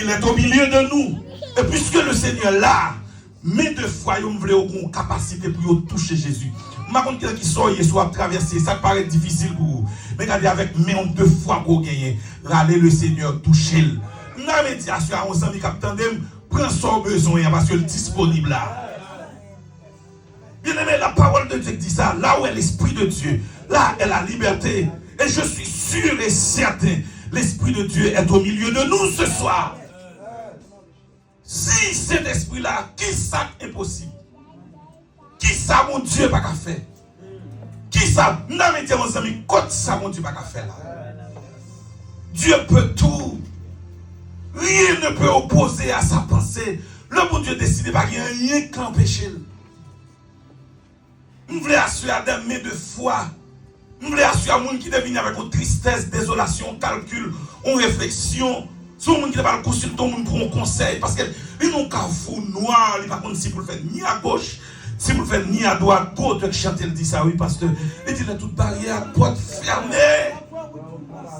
Il est au milieu de nous. Et puisque le Seigneur là, mais deux fois, vous voulez une capacité pour toucher Jésus. Je ne sais pas quelqu'un qui sort et soit traversé, ça paraît difficile pour vous. Mais regardez avec mais deux fois pour gagner. Râlez le Seigneur, touchez-le. Dans la médiation, on s'en dit qu'attendez, prends son besoin parce que le disponible là. Bien aimé, la parole de Dieu dit ça. Là où est l'Esprit de Dieu, là est la liberté. Et je suis sûr et certain, l'Esprit de Dieu est au milieu de nous ce soir. Si cet esprit-là, qui ça impossible? Qui ça mon Dieu pas qu'à faire? Qui ça? Non mais dis mon ami, quoi ça mon Dieu pas qu'à faire là? Dieu peut tout. Rien ne peut opposer à sa pensée. Le bon Dieu décide pas qu'il n'y a rien qui l'empêche. Nous voulons assurer à des mains de foi. Nous voulons assurer à gens qui deviennent avec une tristesse, désolation, calcul, une réflexion. Si vous ne pas consulter pour un conseil, parce que nous avons un carrefour noir, il ne pas si vous le faites ni à gauche, si vous le faites ni à droite, pour te chanter, il dit ça, oui, parce que il dit là, toute barrière, porte fermée.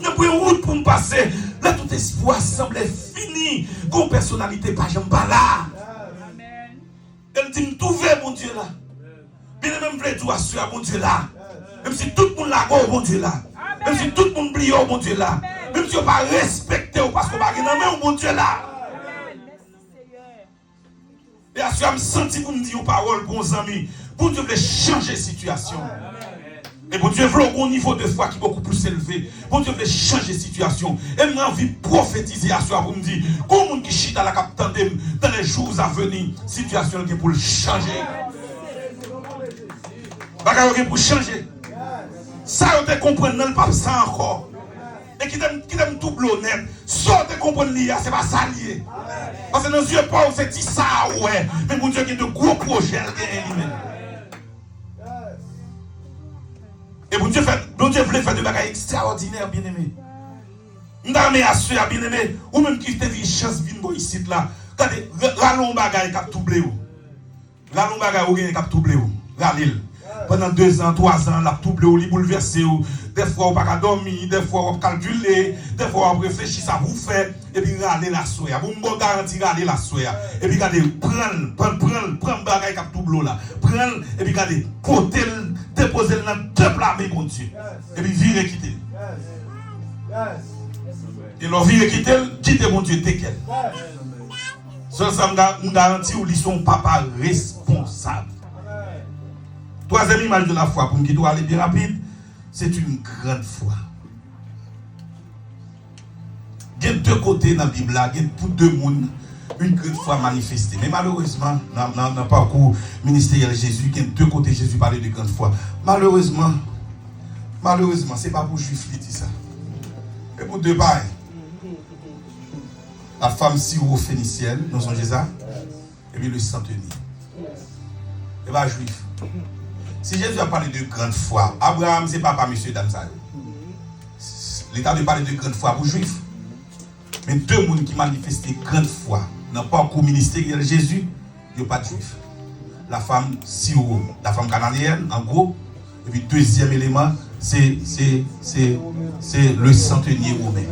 Il n'y a pas de route pour me passer. Là, tout espoir semblait fini. Comme personnalité, pas j'aime pas là. Elle dit, me trouver, mon Dieu, là. Bien même, je veux assurer, mon Dieu, là. Même si tout le monde l'a, mon Dieu, là. Même si tout le monde oublie, mon Dieu, là. Même si on ne va pas respecter parce qu'on va pas renommer mon Dieu là. Et à ce que je me sens pour me dire une parole pour nos amis. Bon Dieu veut changer la situation. Et bon Dieu veut un niveau de foi qui est beaucoup plus élevé. Bon Dieu veut changer la situation. Et moi, envie de prophétiser à ce pour me dire, comment qui chute à la capitale dans les jours à venir, situation qui est pour le changer. Bagage qui est pour changer. Ça, on te comprend, non, le pape, ça encore. Et qui t'aime double honnête. Soit te comprendre l'IA, c'est pas ça lié. Parce que nos yeux pas, c'est dit ça, ouais. Mais mon Dieu, qui a de gros projets, et mon Dieu voulait faire des bagages extraordinaires, bien aimé. Nous avons assuré, bien aimé, ou même qui te dit chance de venir ici, là. Regardez, rallons bagages qui a tout blé. Rallons bagages qui a tout blé. Rallez. Pendant 2 ans, 3 ans, la tout blé, il bouleversé. Des fois, on ne peut pas dormir, des fois, on calculer, des fois, on réfléchit, ça vous fait, et puis, regardez la soya. Vous me garantis, regardez la soya. Et puis, regardez, prends le bagage qui tout blé là. Prends, et puis, regardez, portez-le, déposez-le dans 2 plats, mais bon Dieu. Et puis, virez, quittez. Et leur virez, quittez, mon Dieu, t'es quel. Ça me garantit, où ils sont papa responsable. 3e image de la foi, pour me aller bien rapide, c'est une grande foi. Il y a 2 côtés dans la Bible, il y a pour 2 mondes, une grande foi manifestée. Mais malheureusement, dans le parcours ministériel Jésus, il y a 2 côtés, Jésus parlait de grande foi. Malheureusement, ce n'est pas pour juifs qui dit ça. Et pour 2 pareils. La femme syro-phénicienne, nous sommes ça, et puis le centenier. Et bien juif. Si Jésus a parlé de grande foi, Abraham, c'est papa, monsieur, dame, ça. L'État de parler de grande foi pour juifs. Mais 2 personnes qui manifestent grande foi dans le parcours ministériel Jésus, il n'y a pas de juifs. La femme syro, la femme cananéenne, en gros. Et puis, 2e élément, c'est le centenier romain.